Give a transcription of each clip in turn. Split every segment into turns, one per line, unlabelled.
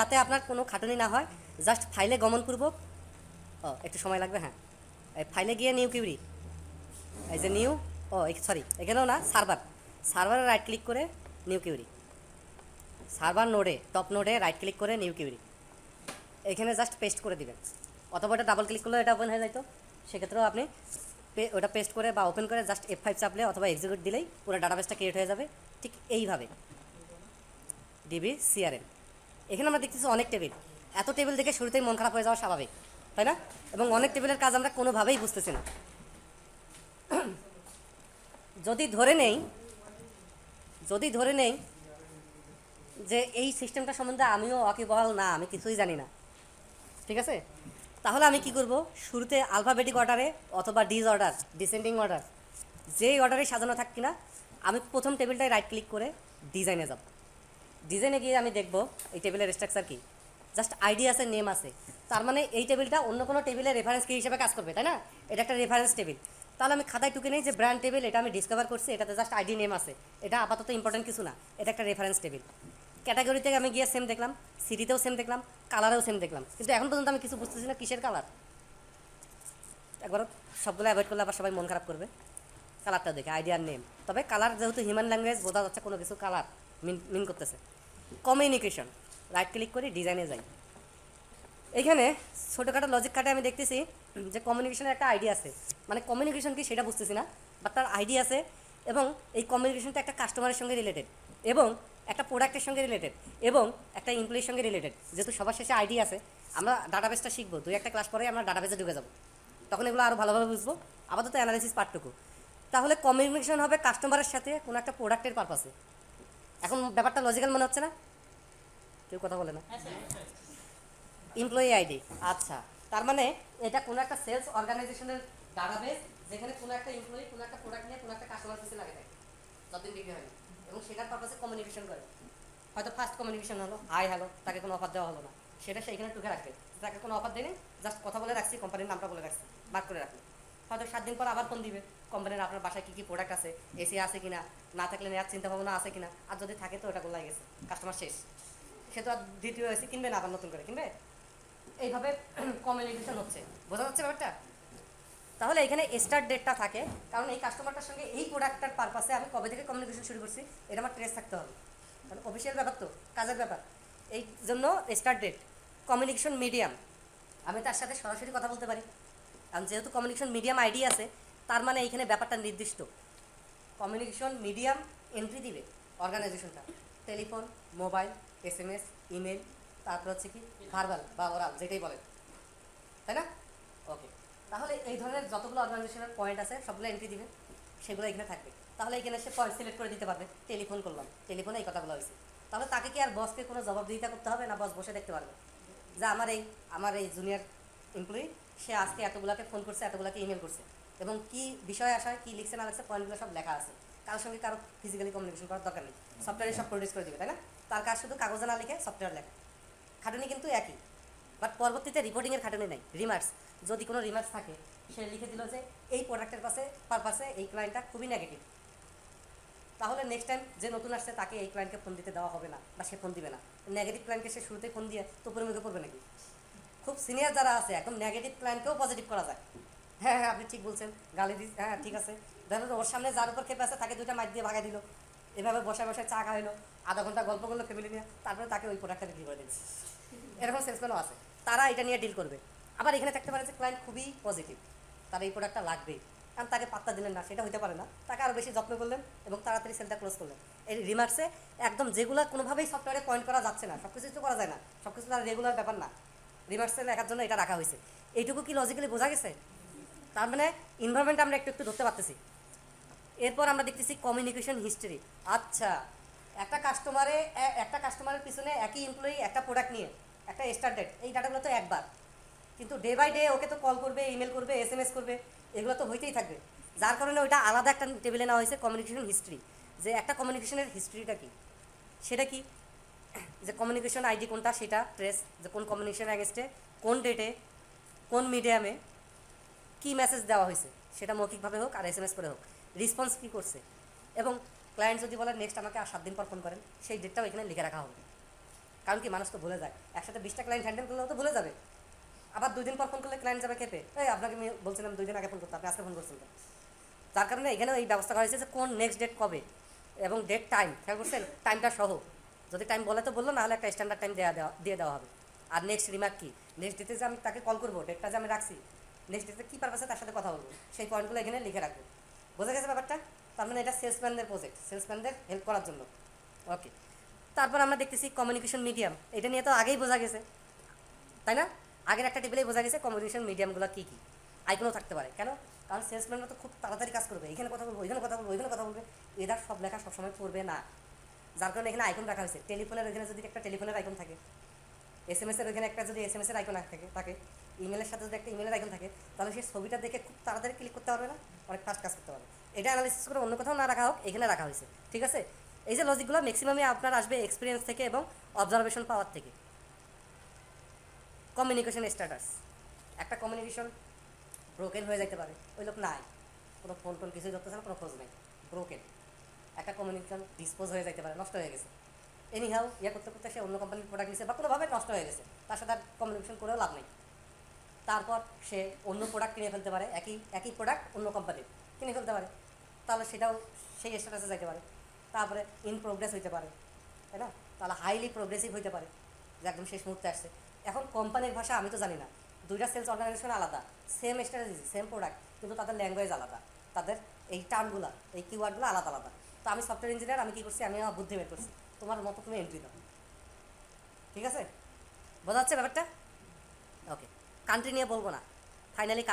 যাতে আপনার কোনো খাটুনি না হয়, জাস্ট ফাইলে গমনপূর্বক একটু সময় লাগবে, হ্যাঁ, এই ফাইলে গিয়ে নিউ কিউরি, এই যে নিউ, সরি এখানেও না, সার্ভারে রাইট ক্লিক করে নিউ কিউরি, সার্ভার নোডে টপ নোডে রাইট ক্লিক করে নিউ কিউরি, এখানে জাস্ট পেস্ট করে দিবেন, অথবা এটা ডাবল ক্লিক করলে এটা ওপেন হয়ে যাইতো, সেক্ষেত্রেও আপনি ওটা পেস্ট করে বা ওপেন করে জাস্ট F5 চাপলে অথবা এক্সিকিউট দিলেই পুরো ডাটাবেসটা ক্রিয়েট হয়ে যাবে। ঠিক এইভাবে ডিবি সিআরএম, এখানে আমরা দেখতেছি অনেক টেবিল, এত টেবিল দেখে শুরুতেই মন খারাপ হয়ে যাওয়া স্বাভাবিক, তাই না? এবং অনেক টেবিলের কাজ আমরা কোনোভাবেই বুঝতেছি না। যদি ধরে নেই যে এই সিস্টেমটা সম্বন্ধে আমিও ওয়াকিবহাল না, আমি কিছুই জানি না, ঠিক আছে, তাহলে আমি কি করব, শুরুতে আলফাবেটিক অর্ডারে অথবা ডিসেন্ডিং অর্ডার, যেই অর্ডারে সাজানো থাক কিনা, আমি প্রথম টেবিলটায় রাইট ক্লিক করে ডিজাইনে যাব। ডিজাইনে গিয়ে আমি দেখব এই টেবিলের স্ট্রাকচার কি, জাস্ট আইডি আছে, নেম আছে, তার মানে এই টেবিলটা অন্য কোনো টেবিলের রেফারেন্স কি হিসেবে কাজ করবে, তাই না? এটা একটা রেফারেন্স টেবিল। তাহলে আমি খাতায় টুকে নেই যে ব্র্যান্ড টেবিল, এটা আমি ডিসকভার করছি, এটাতে জাস্ট আইডি নেম আছে, এটা আপাতত ইম্পর্টেন্ট কিছু না, এটা একটা রেফারেন্স টেবিল। ক্যাটাগরিতে আমি গিয়ে সেম দেখলাম, সিটিতেও সেম দেখলাম, কালারেও সেম দেখলাম, কিন্তু এখন পর্যন্ত আমি কিছু বুঝতেছি না কিসের কালার। একবার সবগুলো অ্যাভয়েড করলে আবার সবাই মন খারাপ করবে, কালারটা দেখে আইডি আর নেম। তবে কালার যেহেতু হিউম্যান ল্যাঙ্গুয়েজ, বোঝা যাচ্ছে কোনো কিছু কালার মিন করতেছে। কমিউনিকেশন, রাইট ক্লিক করি, ডিজাইনে যাই। এখানে ছোটোখাটো লজিক কাটে আমি দেখতেছি যে কমিউনিকেশনের একটা আইডি আছে, মানে কমিউনিকেশন কি সেটা বুঝতেছি না, বাট তার আইডি আছে, এবং এই কমিউনিকেশনটা একটা কাস্টমারের সঙ্গে রিলেটেড, এবং একটা প্রোডাক্টের সঙ্গে রিলেটেড, এবং একটা এমপ্লয়ির সঙ্গে রিলেটেড। যেহেতু সবার শেষে আইডি আছে, আমরা ডাটাবেসটা শিখবো, 2-1 ক্লাস পরে আমরা ডাটাবেসে ঢুকে যাবো, তখন এগুলো আরও ভালোভাবে বুঝবো। আপাতত অ্যানালাইসিস পার্টটুকু। তাহলে কমিউনিকেশন হবে কাস্টমারের সাথে কোনো একটা প্রোডাক্টের পারপাসে। এখন ব্যাপারটা লজিক্যাল মনে হচ্ছে না? কেউ কথা বলে না। এমপ্লয়ি আইডি, আচ্ছা, তার মানে এটা কোনো একটা সেলস অর্গানাইজেশনের ডাটাবেস, যেখানে কোনো একটা এমপ্লয়ি কোনো একটা প্রোডাক্ট নিয়ে কোনো একটা কাস্টমার কাছে লাগে থাকে যতদিন বিক্রি হয়নি, এবং সেটার পারপাসে কমিউনিকেশন করে। হয়তো ফার্স্ট কমিউনিকেশন হলো হাই হ্যালো, তাকে কোনো অফার দেওয়া হলো না, সেটা সেইখানে টুকে রাখবে, তাকে কোনো অফার দেয়নি, জাস্ট কথা বলে রাখছি, কোম্পানির নামটা বলে রাখছি, মার্ক করে রাখবে। হয়তো 7 দিন পর আবার ফোন দিবে, কোম্পানির আপনার বাসায় কী কী প্রোডাক্ট আছে, এসি আছে কিনা, না থাকলে নেওয়ার চিন্তা ভাবনা আছে কিনা, আর যদি থাকে তো ওটা গোল্লাই গেছে, কাস্টমার শেষ, সে তো আর দ্বিতীয় এসি কিনবে না, আবার নতুন করে কিনবে। এইভাবে কমিউনিকেশন হচ্ছে, বোঝা যাচ্ছে ব্যাপারটা? তাহলে এখানে স্টার্ট ডেটটা থাকে, কারণ এই কাস্টমারটার সঙ্গে এই প্রোডাক্টটার পারপাসে আমি কবে থেকে কমিউনিকেশন শুরু করছি এটা আমার ট্রেস থাকতে হবে, কারণ অফিসিয়াল ব্যাপার তো, কাজের ব্যাপার। এই জন্য স্টার্ট ডেট। কমিউনিকেশন মিডিয়াম, আমি তার সাথে সরাসরি কথা বলতে পারি, কারণ যেহেতু কমিউনিকেশন মিডিয়াম আইডি আছে, তার মানে এইখানে ব্যাপারটা নির্দিষ্ট। কমিউনিকেশন মিডিয়াম এন্ট্রি দিবে অর্গানাইজেশনটা, টেলিফোন, মোবাইল, SMS, ইমেল, তারপর হচ্ছে কি ভার্বাল বা ওরাল, যেটাই বলেন, তাই না? ওকে, তাহলে এই ধরনের যতগুলো অর্গানাইজেশনের পয়েন্ট আছে সবগুলো এন্ট্রি দিবে, সেগুলো এখানে থাকবে। তাহলে এখানে সে পয়েন্ট সিলেক্ট করে দিতে পারবে, টেলিফোন করলাম, টেলিফোনে এই কথাগুলো হয়েছে, তাহলে তাকে কি আর বসকে কোনো জবাবদিহিতা করতে হবে না? বস বসে দেখতে পারবে যে আমার এই জুনিয়র এমপ্লয়ি সে আজকে এতগুলোকে ফোন করছে, এতগুলোকে ইমেল করছে, এবং কি বিষয়ে আসায় কী লিখছে না লিখছে, পয়েন্টগুলো সব লেখা আছে। কারোর সঙ্গে কারো ফিজিক্যালি কমিউনিকেশন করার দরকার নেই, সফটওয়্যারে সব প্রডিউস করে দিবে, তাই না? তার কাজ শুধু কাগজে না লিখে সফটওয়্যার লেখা, খাটুনি কিন্তু একই, বাট পরবর্তীতে রিপোর্টিংয়ের খাটুনি নেই। রিমার্কস, যদি কোনো রিমার্কস থাকে, সে লিখে দিল যে এই প্রোডাক্টের পারপাসে এই ক্লায়েন্টটা খুবই নেগেটিভ, তাহলে নেক্সট টাইম যে নতুন আসছে তাকে এই ক্লায়েন্টকে ফোন দিতে দেওয়া হবে না, বা সে ফোন দিবে না। নেগেটিভ ক্লায়েন্টকে সে শুরুতে ফোন দিয়ে তো উপরে মুখে পড়বে নাকি? খুব সিনিয়র যারা আছে, একদম নেগেটিভ ক্লায়েন্টকেও পজিটিভ করা যায়। হ্যাঁ হ্যাঁ, আপনি ঠিক বলছেন, গালি দিস, হ্যাঁ ঠিক আছে, ধরো ওর সামনে যার উপর খেপে আছে তাকে 2টা মাইক দিয়ে ভাগাই দিল, এভাবে বসে বসে চা খাইলো, আধা ঘন্টা গল্প করলো ফ্যামিলি নিয়ে, তারপরে তাকে ওই প্রোডাক্টটা বিক্রি করে দিচ্ছে। এরকম সেলসম্যানও আছে, তারা এটা নিয়ে ডিল করবে। আবার এখানে থাকতে পারে যে ক্লায়েন্ট খুবই পজিটিভ, তার এই প্রোডাক্টটা লাগবেই, কারণ তাকে পাত্তা দিলেন না, সেটা হতে পারে না, তাকে আরও বেশি যত্ন করলেন এবং তাড়াতাড়ি সেলটা ক্লোজ করলেন। এই রিমার্কসে একদম যেগুলো কোনোভাবেই সফটওয়্যারে পয়েন্ট করা যাচ্ছে না, সব কিছু তো করা যায় না, সব কিছু তার রেগুলার ব্যাপার না, রিমার্কসে লেখার জন্য এটা রাখা হয়েছে। এইটুকু কি লজিক্যালি বোঝা গেছে? তার মানে ইনভারমেন্ট আমরা একটু একটু ধরতে পারতেছি। এরপর আমরা দেখতেছি কমিউনিকেশন হিস্ট্রি। আচ্ছা, একটা কাস্টমারের পিছনে একই এমপ্লয়ি একটা প্রোডাক্ট নিয়ে একটা স্টার্ট ডেট, এই ডাটাগুলো তো একবার, কিন্তু ডে বাই ডে ওকে তো কল করবে, ইমেল করবে, SMS করবে, এগুলো তো হইতেই থাকবে, যার কারণে ওইটা আলাদা একটা টেবিলে নেওয়া হয়েছে কমিউনিকেশন হিস্ট্রি। যে একটা কমিউনিকেশনের হিস্ট্রিটা কি, সেটা কি, যে কমিউনিকেশন আইডি কোনটা সেটা ট্রেস, যে কোন কমিউনিকেশন অ্যাগেস্টে কোন ডেটে কোন মিডিয়ামে কী মেসেজ দেওয়া হয়েছে, সেটা মৌখিকভাবে হোক আর SMS করে হোক, রেসপন্স কী করছে, এবং ক্লায়েন্ট যদি বলে নেক্সট আমাকে আর 7 দিন পর ফোন করেন, সেই ডেটটাও এখানে লিখে রাখা হবে। কারণ কি মানুষ তো ভুলে যায়, একসাথে 20টা ক্লায়েন্ট হ্যান্ডেল করলেও তো ভুলে যাবে। আবার 2 দিন পর ফোন করলে ক্লায়েন্ট যাবে খেপে, এই আপনাকে আমি বলছিলাম 2 দিন আগে ফোন করতে, আপনি আজকে ফোন করছেন। যার কারণে এখানেও এই ব্যবস্থা করা হয়েছে যে কোন নেক্সট ডেট কবে এবং ডেট টাইম, খেয়াল করছেন, টাইমটা সহ। যদি টাইম বলে তো বললো, না হলে একটা স্ট্যান্ডার্ড টাইম দিয়ে দেওয়া হবে। আর নেক্সট রিমার্ক কি, নেক্সট ডেটে যে আমি তাকে কল করবো, ডেটটা যে আমি রাখছি, নেক্সট ডেটে কী পারপাসে তার সাথে কথা বলবো, সেই পয়েন্টগুলো এখানে লিখে রাখবো। বোঝা গেছে ব্যাপারটা? তার মানে এটা সেলসম্যানদের প্রজেক্ট, সেলসম্যানদের হেল্প করার জন্য। ওকে, তারপর আমরা দেখতেছি কমিউনিকেশন মিডিয়াম। এটা নিয়ে তো আগেই বোঝা গেছে, তাই না? আগের একটা টেবিলেই বোঝা গেছে কমিউনিকেশন মিডিয়ামগুলো কী কী। আইকনও থাকতে পারে, কেন? কারণ সেলসম্যানরা তো খুব তাড়াতাড়ি কাজ করবে, এখানে কথা বলবো, ওইখানে কথা বলবো, ওইখানে কথা বলবে, এরা সব লেখা সবসময় পড়বে না। যার কারণে এখানে আইকন রাখা হয়েছে। টেলিফোনের ওইখানে যদি একটা টেলিফোনের আইকন থাকে, SMS-এর ওইখানে একটা যদি SMS-এর আইকন থাকে, ইমেলের সাথে যদি একটা ইমেলের আইকন থাকে, তাহলে সেই ছবিটা দেখে খুব তাড়াতাড়ি ক্লিক করতে পারবে না, অনেক ফাস্ট কাজ করতে পারবে। এটা অ্যানালিসিস করে অন্য কোথাও না রাখা হোক, এখানে রাখা হয়েছে। ঠিক আছে? এই যে লজিকগুলো ম্যাক্সিমামই আপনার আসবে এক্সপিরিয়েন্স থেকে এবং অবজারভেশন পাওয়ার থেকে। কমিউনিকেশন স্ট্যাটাস, একটা কমিউনিকেশন ব্রোকেন হয়ে যেতে পারে, ওই লোক নাই, কোনো ফোন টোন কিছুই ধরতেছে না, কোনো খোঁজ নেই, ব্রোকেন। একটা কমিউনিকেশন ডিসপোজ হয়ে যেতে পারে, নষ্ট হয়ে গেছে, এনিহাও করতে করতে সে অন্য কোম্পানির প্রোডাক্ট নিচ্ছে বা কোনোভাবে নষ্ট হয়ে গেছে, তার সাথে আর কমিউনিকেশন করেও লাভ নেই। তারপর সে অন্য প্রোডাক্ট কিনে ফেলতে পারে, একই প্রোডাক্ট অন্য কোম্পানির কিনে ফেলতে পারে, তাহলে সেটাও সেই স্ট্যাটাসে যাইতে পারে। তারপরে ইন প্রোগ্রেস হইতে পারে, তাই না? তাহলে হাইলি প্রোগ্রেসিভ হইতে পারে, যে একদম শেষ মুহূর্তে আসছে। এখন কোম্পানির ভাষা আমি তো জানি না, দুইটা সেলস অর্গানাইজেশন আলাদা, সেম স্ট্র্যাটেজি সেম প্রোডাক্ট, কিন্তু তাদের ল্যাঙ্গুয়েজ আলাদা, তাদের এই টার্মগুলো, এই কিওয়ার্ডগুলো আলাদা আলাদা। তো আমি সফটওয়্যার ইঞ্জিনিয়ার, আমি কী করছি, আমি আমার বুদ্ধি বের করছি, তোমার মতো তুমি এন্ট্রি দাও। ঠিক আছে? বোঝা যাচ্ছে ব্যাপারটা? ওকে, কান্ট্রি নিয়ে বলবো না। ফাইনালি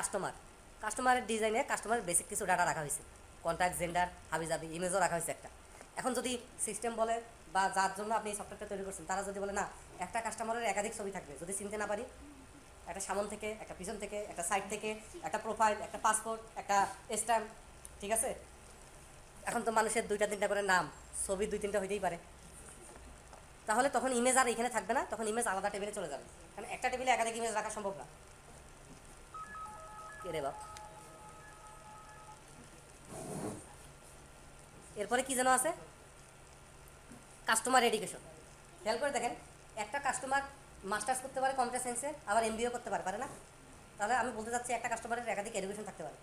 কাস্টমারের ডিজাইনে কাস্টমারের বেসিক কিছু ডাটা রাখা হয়েছে, কন্ট্যাক্ট, জেন্ডার, হাবিজাবি, ইমেজও রাখা হয়েছে একটা। এখন যদি সিস্টেম বলে বা যার জন্য আপনি এই সফটওয়্যারটা তৈরি করছেন, তারা যদি বলে না একটা কাস্টমারের একাধিক ছবি থাকবে, যদি চিনতে না পারি, একটা সামন থেকে, একটা পিছন থেকে, একটা সাইড থেকে, একটা প্রোফাইল, একটা পাসপোর্ট, একটা স্ট্যাম্প, ঠিক আছে? এখন তো মানুষের 2-3টা করে নাম, ছবি 2-3টা হইতেই পারে, তাহলে তখন ইমেজ আর এখানে থাকবে না, তখন ইমেজ আলাদা টেবিলে চলে যাবে, কারণ একটা টেবিলে একাধিক ইমেজ রাখা সম্ভব না। কে রে বাপ? এরপরে কি যেন আছে, কাস্টমার এডুকেশন। খেয়াল করে দেখেন, একটা কাস্টমার মাস্টার্স করতে পারে কম্পিউটার সায়েন্সে, আবার MBA করতে পারে না? তাহলে আমি বলতে চাচ্ছি একটা কাস্টমারের একাধিক এডুকেশন থাকতে পারে।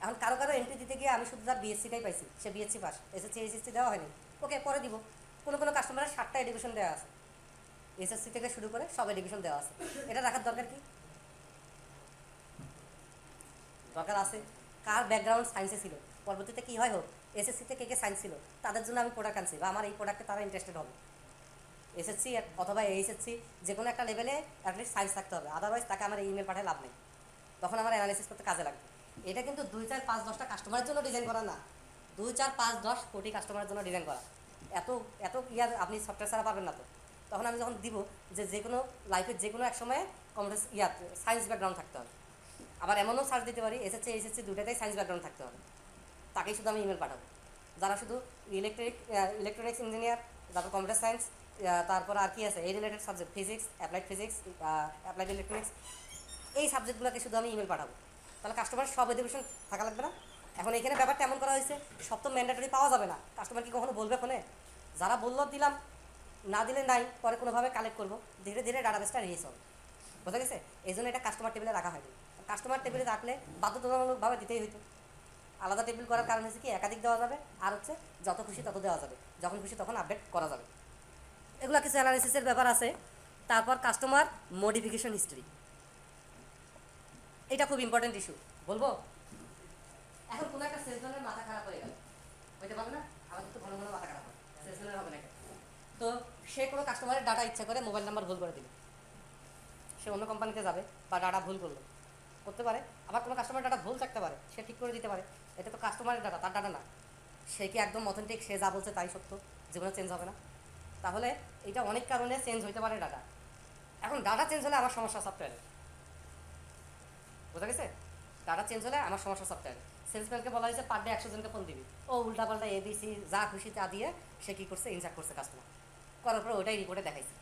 এখন কারো এন্ট্রি দিতে গিয়ে আমি শুধু তার BSc-টাই পাইছি, সে BSc পাস, SSC HSC দেওয়া হয়নি, ওকে পরে দিব। কোনো কাস্টমারের 7টা এডুকেশন দেওয়া আছে, SSC থেকে শুরু করে সব এডুকেশন দেওয়া আছে। এটা রাখার দরকার কি? দরকার আছে। কার ব্যাকগ্রাউন্ড সায়েন্সে ছিল, পরবর্তীতে কী হয় হোক, SSC-তে কে সায়েন্স ছিল, তাদের জন্য আমি প্রোডাক্ট আনছি, বা আমার এই প্রোডাক্টে তারা ইন্টারেস্টেড হবে। SSC অথবা HSC যে কোনো একটা লেভেলে অ্যাটলিস্ট সায়েন্স থাকতে হবে, আদারওয়াইজ তাকে আমার ইমেল পাঠায় লাভ নেই, তখন আমার অ্যানালিসিস করতে কাজে লাগবে। এটা কিন্তু 2-4-5-10টা কাস্টমারের জন্য ডিজাইন করা না, 2-4-5-10 কোটি কাস্টমারের জন্য ডিজাইন করা। এত ইয়ার আপনি সফটওয়্যার ছাড়া পাবেন না। তো তখন আমি যখন দিব যে কোনো লাইফের যে কোনো এক সময়ে কম্পিউটার সায়েন্স ব্যাকগ্রাউন্ড থাকতে হবে, আবার এমনও সার্চ দিতে পারি SSC HSC দুটাতেই সায়েন্স ব্যাকগ্রাউন্ড থাকতে হবে, তাকেই শুধু আমি ইমেল পাঠাবো। যারা শুধু ইলেকট্রনিক্স ইঞ্জিনিয়ার, তারপর কম্পিউটার সায়েন্স, তারপর আর কি আছে এই related subject, physics, applied electronics, এই সাবজেক্টগুলোকে শুধু আমি ইমেল পাঠাবো। তাহলে কাস্টমার সব এডুকেশন থাকা লাগবে না? এখন এখানে ব্যাপারটা এমন করা হয়েছে, সব তো ম্যান্ডেটরি পাওয়া যাবে না, কাস্টমার কি কখনো বলবে ফোনে? যারা বললো দিলাম, না দিলে নাই, পরে কোনোভাবে কালেক্ট করবো, ধীরে ধীরে ডাটাবেসটা রিলিজ হবে। বোঝা গেছে? এই জন্য এটা কাস্টমার টেবিলে রাখা হয়নি। কাস্টমার টেবিলে রাখলে বাধ্যতামূলকভাবে দিতেই হইতো। আলাদা টেবিল করার কারণ হচ্ছে কি, একাধিক দেওয়া যাবে, আর হচ্ছে যত খুশি তত দেওয়া যাবে, যখন খুশি তখন আপডেট করা যাবে। এগুলো কিছু অ্যানালিসিসের ব্যাপার আছে। তারপর কাস্টমার মডিফিকেশন হিস্ট্রি, এটা খুব ইম্পর্টেন্ট ইস্যু, বলবো। এখন কোনো একটা সেলসম্যানের মাথা খারাপ হয়ে গেল, হইতে পারে না? আমাদের তো ঘন ঘন মাথা খারাপ হয়, সেলসম্যানের হবে না। তো সে কোনো কাস্টমারের ডাটা ইচ্ছা করে মোবাইল নাম্বার ভুল করে দিল, সে অন্য কোম্পানিতে যাবে বা ডাটা ভুল করতে পারে। আবার কোনো কাস্টমার ডাটা ভুল থাকতে পারে, সে ঠিক করে দিতে পারে। এটা তো কাস্টমারের ডাটা, তার ডাটা না। সে কি একদম অথেন্টিক, সে যা বলছে তাই সত্য, জীবনে চেঞ্জ হবে না? তাহলে এটা অনেক কারণে চেঞ্জ হইতে পারে ডাটা। এখন ডাটা চেঞ্জ হলে আমার সমস্যা সফটওয়্যারে, বোঝা গেছে? ডাটা চেঞ্জ হলে আমার সমস্যা সফটওয়্যারে। সেলসম্যানকে বলা হয়েছে পার ডে 100 জনকে ফোন দিবি, ও উল্টাপাল্টা ABC যা খুশি তা দিয়ে সে কী করছে, ইনসার্ট করছে কাস্টমার, করার পরে ওইটাই রিপোর্টে দেখাইছে।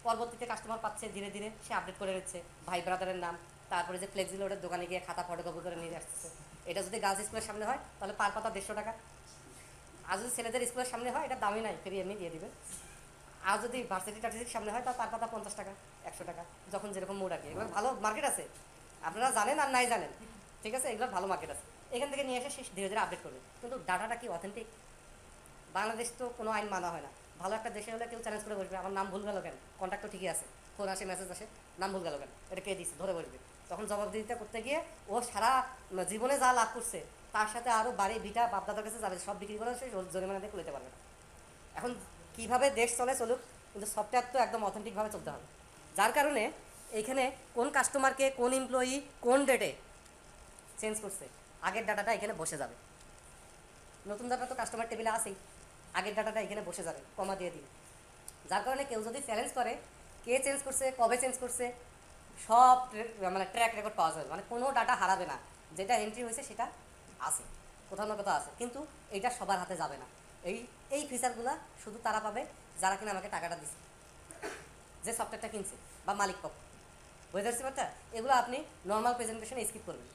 পরবর্তীতে কাস্টমার পাচ্ছে, ধীরে ধীরে সে আপডেট করে নিচ্ছে ভাই ব্রাদারের নাম, তারপরে যে ফ্লেক্সি লোডের দোকানে গিয়ে খাতা ফটোকপি করে নিয়ে আসতেছে। এটা যদি গার্লস স্কুলের সামনে হয় তাহলে পার পাতা 150 টাকা, আর যদি ছেলেদের স্কুলের সামনে হয় এটা দামি নাই, ফ্রি এমনি দিয়ে দিবে। আর যদি ভার্সিটি টার্সিটির সামনে হয় তার পাতা 50 টাকা, 100 টাকা, যখন যেরকম মোড আর কি। এগুলো ভালো মার্কেট আছে, আপনারা জানেন আর নাই জানেন, ঠিক আছে, এগুলোর ভালো মার্কেট আছে। এখান থেকে নিয়ে এসে ধীরে ধীরে আপডেট করবে। কিন্তু ডাটাটা কি অথেন্টিক? বাংলাদেশ তো কোনো আইন মানা হয় না। ভালো একটা দেশে হলে কেউ চ্যালেঞ্জ করে বসবে, আমার নাম ভুল গেল কেন, কন্ট্যাক্ট তো ঠিকই আছে, ফোন আসে, মেসেজ আসে, নাম ভুল গেল কেন, এটা কে দিচ্ছে, ধরে বসবে। তখন জবাবদিহিতা করতে গিয়ে ও সারা জীবনে যা লাভ করছে তার সাথে আরও বাড়ি ভিটা বাপদাদার কাছে যাবে, সব বিক্রি করে সে জরিমানা দিয়ে খুলতে পারবে না। এখন কিভাবে দেশ চলে চলুক, কিন্তু সফটওয়্যার তো একদম অথেন্টিকভাবে চলতে হবে। যার কারণে এইখানে কোন কাস্টমারকে কোন এমপ্লয়ি কোন ডেটে চেঞ্জ করছে, আগের ডাটাটা এখানে বসে যাবে। নতুন ডাটা তো কাস্টমার টেবিলে আসেই, আগের ডাটাটা এখানে বসে যাবে, কমা দিয়ে দিন। যার কারণে কেউ যদি চ্যালেঞ্জ করে কে চেঞ্জ করছে, কবে চেঞ্জ করছে, সব মানে ট্র্যাক রেকর্ড পাওয়া যাবে, মানে কোনো ডাটা হারাবে না। যেটা এন্ট্রি হয়েছে সেটা আছে, কোথাও না কোথাও আছে, কিন্তু এইটা সবার হাতে যাবে না। এই এই ফিচারগুলো শুধু তারা পাবে যারা কিনা আমাকে টাকাটা দিচ্ছে, যে সফটওয়্যারটা কিনছে বা মালিক পক্ষ। বুঝতে পারছি ব্যাপারটা? এগুলো আপনি নর্মাল প্রেজেন্টেশনে স্কিপ করবেন,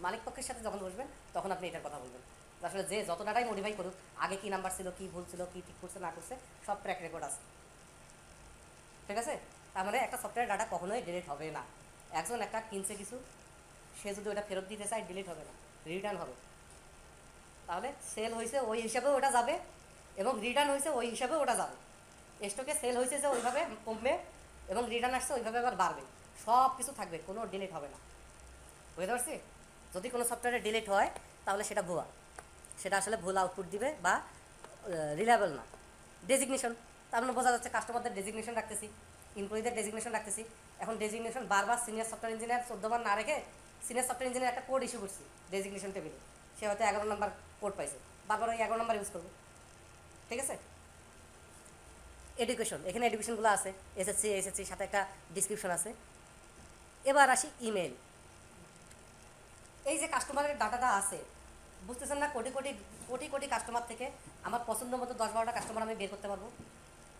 মালিক পক্ষের সাথে যখন বসবেন তখন আপনি এটার কথা বলবেন। আসলে যে যত ডাটাই মডিফাই করুক, আগে কী নাম্বার ছিল, কী ভুল ছিল, কী ঠিক করছে না করছে, সব ট্র্যাক রেকর্ড আছে, ঠিক আছে? তার মানে একটা সফটওয়্যার ডাটা কখনোই ডিলিট হবে না। একজন একটা কিনছে কিছু, সে যদি ওটা ফেরত দিতে চায় ডিলিট হবে না, রিটার্ন হবে। তাহলে সেল হয়েছে ওই হিসাবেও ওটা যাবে, এবং রিটার্ন হয়েছে ওই হিসাবেও ওটা যাবে। স্টকে সেল হয়েছে যে ওইভাবে কমবে, এবং রিটার্ন আসছে ওইভাবে আবার বাড়বে, সব কিছু থাকবে, কোনো ডিলিট হবে না। বুঝতে পারছি? যদি কোনো সফটওয়্যারে ডিলিট হয় তাহলে সেটা ভুয়া, সেটা আসলে ভুল আউটপুট দিবে বা রিলায়েবল না। ডেজিগনেশন, তার মানে বোঝা যাচ্ছে কাস্টমারদের ডেজিগনেশন রাখতেছি, এমপ্লয়ীদের ডেজিগনেশন রাখতেছি। এখন ডেজিগনেশন বারবার সিনিয়র সফটওয়্যার ইঞ্জিনিয়ার 14 বার না রেখে সিনিয়র সফটওয়্যার ইঞ্জিনিয়ার একটা কোড ইস্যু করছি ডেজিগনেশন টেবিলে, সে হয়তো 11 নম্বর কোড পাইছে, বারবার ওই 11 নম্বর ইউজ করবে, ঠিক আছে? এডুকেশন, এখানে এডুকেশনগুলো আছে, এসএসসির সাথে একটা ডিসক্রিপশন আছে। এবার আসি ইমেল। এই যে কাস্টমারের ডাটাটা আছে, বুঝতেছেন না, কোটি কোটি কোটি কোটি কাস্টমার থেকে আমার পছন্দ মতো 10-12টা কাস্টমার আমি বের করতে পারবো।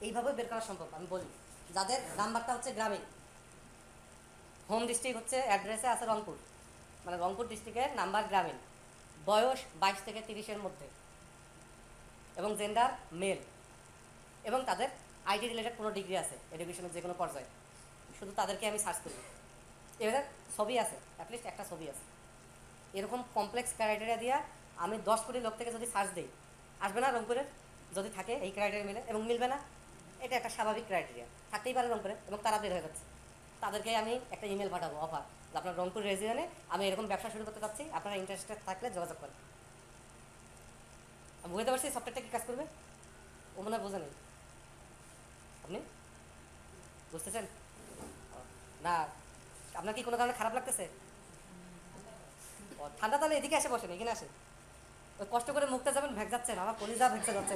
এইভাবে বের করা সম্ভব। আমি বলি, যাদের নাম্বারটা হচ্ছে গ্রামীণ, হোম ডিস্ট্রিক্ট হচ্ছে অ্যাড্রেসে আছে রংপুর, মানে রংপুর ডিস্ট্রিক্টের নাম্বার গ্রামীণ, বয়স 22 থেকে 30-এর মধ্যে, এবং জেন্ডার মেল, এবং তাদের আইটি রিলেটেড কোনো ডিগ্রি আছে এডুকেশনের যে কোনো পর্যায়ে, শুধু তাদেরকে আমি সার্চ করি। এবারে ছবি আছে, অ্যাটলিস্ট একটা ছবি আছে। এরকম কমপ্লেক্স ক্রাইটেরিয়া দিয়ে আমি 10 কোটি লোক থেকে যদি সার্চ দিই, আসবে না রংপুরের? যদি থাকে এই ক্রাইটেরিয়া মিলে, এবং মিলবে না, এটা একটা স্বাভাবিক ক্রাইটেরিয়া, থাকতেই পারে রংপুরে, এবং তারা বের হয়ে যাচ্ছে। তাদেরকে আমি একটা ইমেল পাঠাবো, অফার, যে আপনার রংপুর রেজিডেন্টে আমি এরকম ব্যবসা শুরু করতে চাচ্ছি, আপনারা ইন্টারেস্টেড থাকলে যোগাযোগ করেন। আমি বুঝতে পারছি সফটওয়্যারটা কী কাজ করবে, ও মনে হয় বোঝা নেই। আপনি বুঝতেছেন না? আপনার কি কোনো কারণে খারাপ লাগতেছে? ঠান্ডা, তাহলে এদিকে এসে বসেন, এখানে আসেন। ওই কষ্ট করে মুখটা যাবেন, ভেগ যাচ্ছেন, আমার কলিজা ভেগসে যাচ্ছে,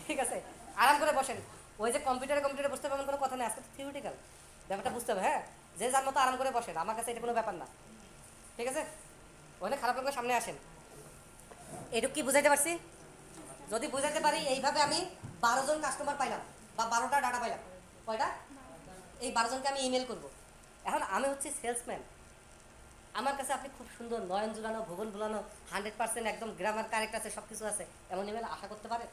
ঠিক আছে? আরাম করে বসেন। ওই যে কম্পিউটারে বসতে পারবেন কোনো কথা নেই, আজকে থিওরিটিক্যাল ব্যাপারটা বুঝতে হবে। হ্যাঁ, যে যার মতো আরাম করে বসেন, আমার কাছে এটা কোনো ব্যাপার না, ঠিক আছে? ওখানে খারাপ লাগলে সামনে আসেন। এটুকু কি বুঝাইতে পারছি? যদি বুঝাইতে পারি, এইভাবে আমি 12 জন কাস্টমার পাইলাম বা 12টা ডাটা পাইলাম। কয়টা? এই 12 জনকে আমি ইমেল করব। এখন আমি হচ্ছি সেলসম্যান, আমার কাছে আপনি খুব সুন্দর, নয়ন জুড়ানো, ভুবন ভুলানো, 100% একদম গ্রামার কারেক্ট আছে, সব কিছু আছে, এমন ইমেল আশা করতে পারে?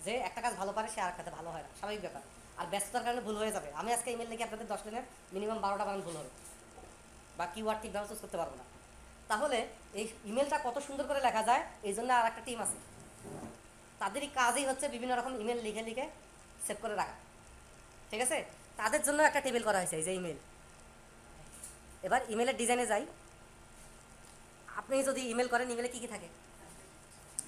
যে একটা কাজ ভালো পারে সে আর কাজে ভালো হয় না, স্বাভাবিক ব্যাপার। আর ব্যস্ততার কারণে ভুল হয়ে যাবে। আমি আজকে ইমেল লিখে আপনাদের 10 দিনের মিনিমাম 12টা বানান ভুল হবে, বা কিওয়ার্ড ঠিকভাবে চুজ করতে পারবো না। তাহলে এই ইমেলটা কত সুন্দর করে লেখা যায়, এই জন্য আর একটা টিম আছে, তাদেরই কাজই হচ্ছে বিভিন্ন রকম ইমেল লিখে লিখে সেভ করে রাখা, ঠিক আছে? তাদের জন্য একটা টেবিল করা হয়েছে, এই যে ইমেল। এবার ইমেলের ডিজাইনে যাই। আপনি যদি ইমেল করেন, ইমেলে কী কী থাকে?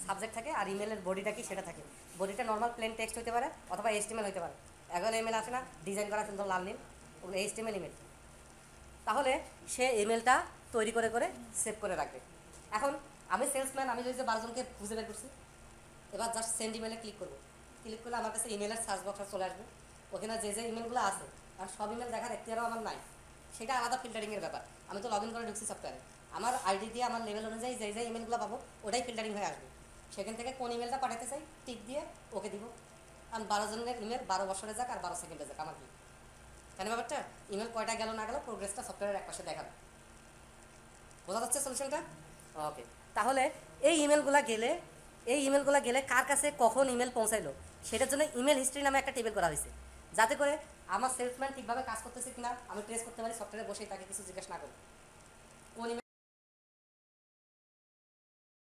সাবজেক্ট থাকে, আর ইমেলের বডিটা কি সেটা থাকে। বডিটা নর্মাল প্লেন টেক্সট হতে পারে, অথবা HTML হতে পারে। এখন ইমেল আসে না ডিজাইন করা সুন্দর লাল নীল, ওগুলো HTML ইমেল। তাহলে সে ইমেলটা তৈরি করে করে সেভ করে রাখবে। এখন আমি সেলসম্যান, আমি যদি 12 জনকে খুঁজে বের করছি, এবার জাস্ট সেন্ড ইমেলে ক্লিক করবো। ক্লিক করলে আমার কাছে ইমেলের সার্চ বক্সটা চলে আসবে, ওখানে যে যে ইমেলগুলো আছে, আর সব ইমেল দেখার এখতিয়ারও আমার নাই, সেটা আলাদা ফিল্টারিংয়ের ব্যাপার। আমি তো লগ ইন করে ঢুকছি সফটওয়্যারে, আমার আইডি দিয়ে আমার লেভেল অনুযায়ী যে যে ইমেলগুলো পাবো ওটাই ফিল্টারিং হয়ে আসবে। সেখান থেকে কোন ইমেলটা পাঠাতে চাই টিক দিয়ে ওকে দিব। কারণ 12 জনের ইমেল 12 বছরে যাক আর 12 সেকেন্ডে যাক, আমার কি কেন ব্যাপারটা? ইমেল কয়টা গেল না গেল প্রোগ্রেসটা সফটওয়্যারের একপাশে দেখাবে। বোঝা যাচ্ছে সলিউশনটা? ওকে, তাহলে এই ইমেলগুলো গেলে এই ইমেলগুলো গেলে কার কাছে কখন ইমেল পৌঁছাইলো সেটার জন্য ইমেল হিস্ট্রি নামে একটা টেবিল করা হয়েছে, যাতে করে আমার সেলসম্যান ঠিকভাবে কাজ করতেছে কিনা আমি ট্রেস করতে পারি, সফটওয়্যারে বসেই তাকে কিছু জিজ্ঞেস না করি।